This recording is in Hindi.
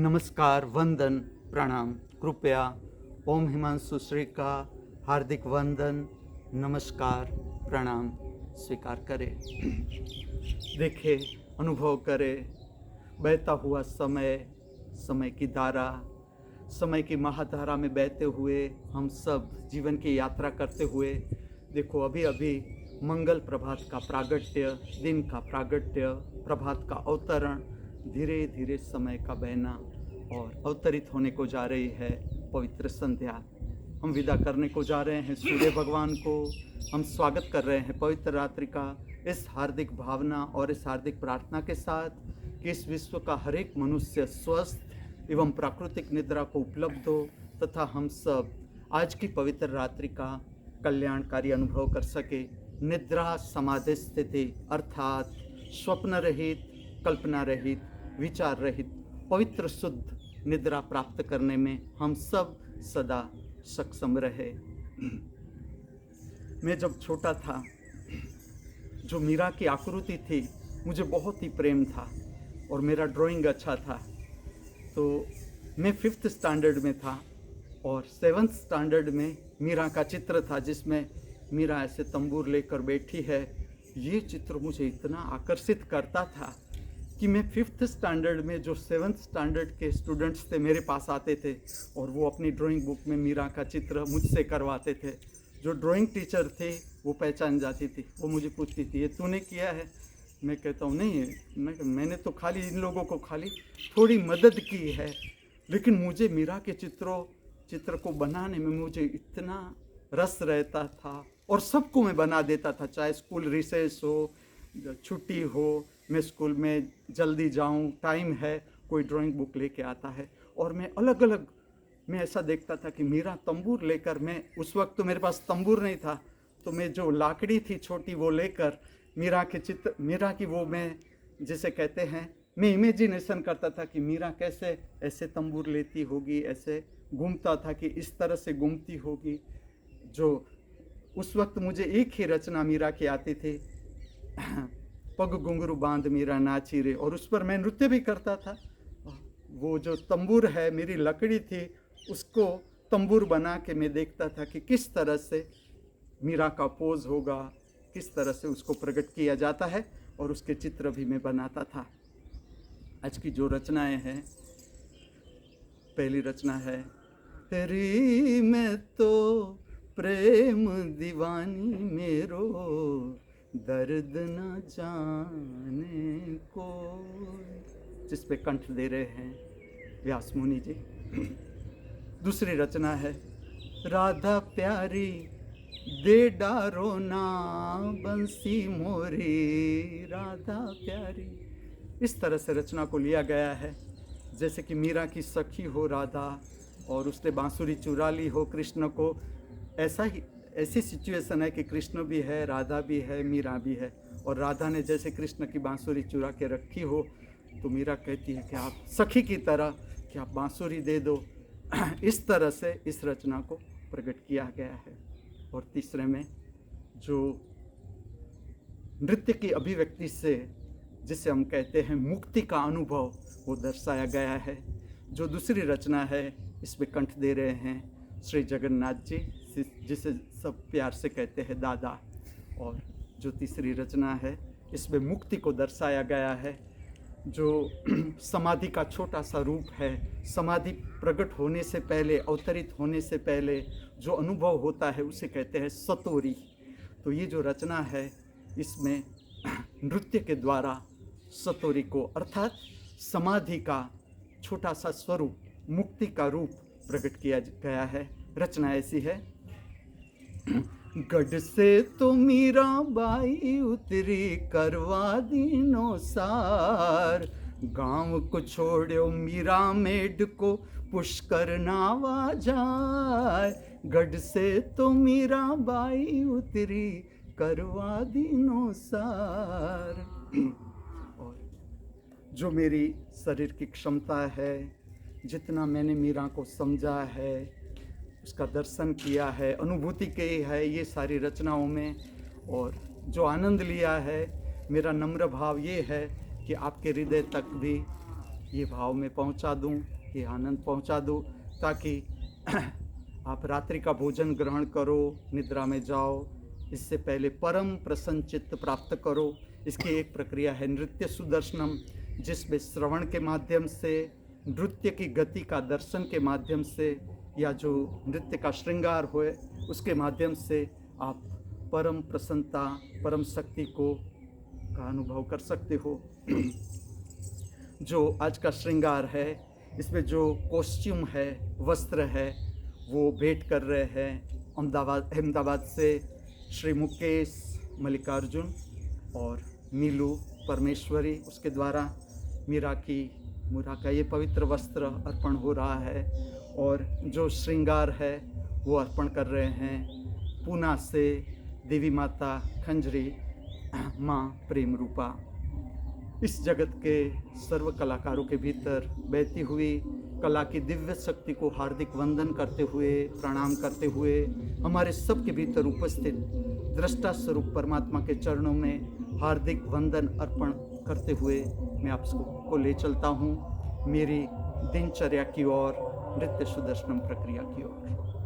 नमस्कार, वंदन, प्रणाम। कृपया ओम हिमांशु श्री का हार्दिक वंदन, नमस्कार, प्रणाम स्वीकार करें। देखें, अनुभव करें, बहता हुआ समय, समय की धारा, समय की महाधारा में बहते हुए हम सब जीवन की यात्रा करते हुए देखो अभी अभी मंगल प्रभात का प्रागट्य, दिन का प्रागट्य, प्रभात का अवतरण, धीरे धीरे समय का बहना और अवतरित होने को जा रही है पवित्र संध्या। हम विदा करने को जा रहे हैं सूर्य भगवान को। हम स्वागत कर रहे हैं पवित्र रात्रि का इस हार्दिक भावना और इस हार्दिक प्रार्थना के साथ कि इस विश्व का हर एक मनुष्य स्वस्थ एवं प्राकृतिक निद्रा को उपलब्ध हो तथा हम सब आज की पवित्र रात्रि का कल्याणकारी अनुभव कर सके। निद्रा समाधि स्थिति अर्थात स्वप्न रहित, कल्पना रहित, विचार रहित पवित्र शुद्ध निद्रा प्राप्त करने में हम सब सदा सक्षम रहे। मैं जब छोटा था, जो मीरा की आकृति थी मुझे बहुत ही प्रेम था और मेरा ड्राइंग अच्छा था। तो मैं 5th स्टैंडर्ड में था और 7th स्टैंडर्ड में मीरा का चित्र था जिसमें मीरा ऐसे तंबूर लेकर बैठी है। ये चित्र मुझे इतना आकर्षित करता था कि मैं 5th स्टैंडर्ड में जो 7th स्टैंडर्ड के स्टूडेंट्स थे मेरे पास आते थे और वो अपनी ड्राइंग बुक में मीरा का चित्र मुझसे करवाते थे। जो ड्राइंग टीचर थे वो पहचान जाती थी, वो मुझे पूछती थी ये तूने किया है? मैं कहता हूँ नहीं, मैंने तो खाली इन लोगों को खाली थोड़ी मदद की है, लेकिन मुझे मीरा के चित्र को बनाने में मुझे इतना रस रहता था और सबको मैं बना देता था, चाहे स्कूल रिसेस हो, छुट्टी हो, मैं स्कूल में जल्दी जाऊं, टाइम है, कोई ड्राइंग बुक लेके आता है और मैं अलग अलग मैं ऐसा देखता था कि मीरा तंबूर लेकर, मैं उस वक्त तो मेरे पास तंबूर नहीं था, तो मैं जो लाकड़ी थी छोटी वो लेकर मीरा की वो मैं जिसे कहते हैं, मैं इमेजिनेशन करता था कि मीरा कैसे ऐसे तंबूर लेती होगी, ऐसे घूमता था कि इस तरह से घूमती होगी। जो उस वक्त मुझे एक ही रचना मीरा की आती थी, पग घुंघरू बांध मीरा नाची रे, और उस पर मैं नृत्य भी करता था। वो जो तंबूर है, मेरी लकड़ी थी, उसको तंबूर बना के मैं देखता था कि किस तरह से मीरा का पोज होगा, किस तरह से उसको प्रकट किया जाता है, और उसके चित्र भी मैं बनाता था। आज की जो रचनाएं हैं, पहली रचना है, तेरी मैं तो प्रेम दीवानी मेरो, दर्द न जाने को, जिस पे कंठ दे रहे हैं व्यास मुनि जी। दूसरी रचना है, राधा प्यारी दे डारो ना बंसी मोरी, राधा प्यारी। इस तरह से रचना को लिया गया है जैसे कि मीरा की सखी हो राधा और उसने बांसुरी चुरा ली हो कृष्ण को। ऐसी सिचुएशन है कि कृष्ण भी है, राधा भी है, मीरा भी है, और राधा ने जैसे कृष्ण की बांसुरी चुरा के रखी हो तो मीरा कहती है कि आप सखी की तरह कि आप बांसुरी दे दो। इस तरह से इस रचना को प्रकट किया गया है। और तीसरे में जो नृत्य की अभिव्यक्ति से जिसे हम कहते हैं मुक्ति का अनुभव, वो दर्शाया गया है। जो दूसरी रचना है, इसमें कंठ दे रहे हैं श्री जगन्नाथ जी, जिसे सब प्यार से कहते हैं दादा। और जो तीसरी रचना है, इसमें मुक्ति को दर्शाया गया है। जो समाधि का छोटा सा रूप है, समाधि प्रकट होने से पहले, अवतरित होने से पहले जो अनुभव होता है उसे कहते हैं सतोरी। तो ये जो रचना है, इसमें नृत्य के द्वारा सतोरी को अर्थात समाधि का छोटा सा स्वरूप, मुक्ति का रूप प्रकट किया गया है। रचना ऐसी है, गढ़ से तो मीरा बाई उतरी करवा दीनो सार, गांव को छोड़ो मीरा मेड को पुष्कर नावा जाए, गढ़ से तो मीरा बाई उतरी करवा दीनो सार। और जो मेरी शरीर की क्षमता है, जितना मैंने मीरा को समझा है, उसका दर्शन किया है, अनुभूति की है ये सारी रचनाओं में, और जो आनंद लिया है, मेरा नम्र भाव ये है कि आपके हृदय तक भी ये भाव में पहुंचा दूं, ये आनंद पहुंचा दूं, ताकि आप रात्रि का भोजन ग्रहण करो, निद्रा में जाओ, इससे पहले परम प्रसन्न चित्त प्राप्त करो। इसकी एक प्रक्रिया है नृत्य सुदर्शनम, जिसमें श्रवण के माध्यम से, नृत्य की गति का दर्शन के माध्यम से, या जो नृत्य का श्रृंगार हो उसके माध्यम से आप परम प्रसन्नता, परम शक्ति का अनुभव कर सकते हो। जो आज का श्रृंगार है, इसमें जो कॉस्ट्यूम है, वस्त्र है, वो भेंट कर रहे हैं अहमदाबाद से श्री मुकेश मल्लिकार्जुन और नीलू परमेश्वरी। उसके द्वारा मीरा का ये पवित्र वस्त्र अर्पण हो रहा है, और जो श्रृंगार है वो अर्पण कर रहे हैं पूना से देवी माता खंजरी माँ प्रेम रूपा। इस जगत के सर्व कलाकारों के भीतर बहती हुई कला की दिव्य शक्ति को हार्दिक वंदन करते हुए, प्रणाम करते हुए, हमारे सबके भीतर उपस्थित दृष्टा स्वरूप परमात्मा के चरणों में हार्दिक वंदन अर्पण करते हुए मैं आप सबको ले चलता हूँ मेरी दिनचर्या की ओर, नृत्य सुदर्शनम प्रक्रिया की ओर।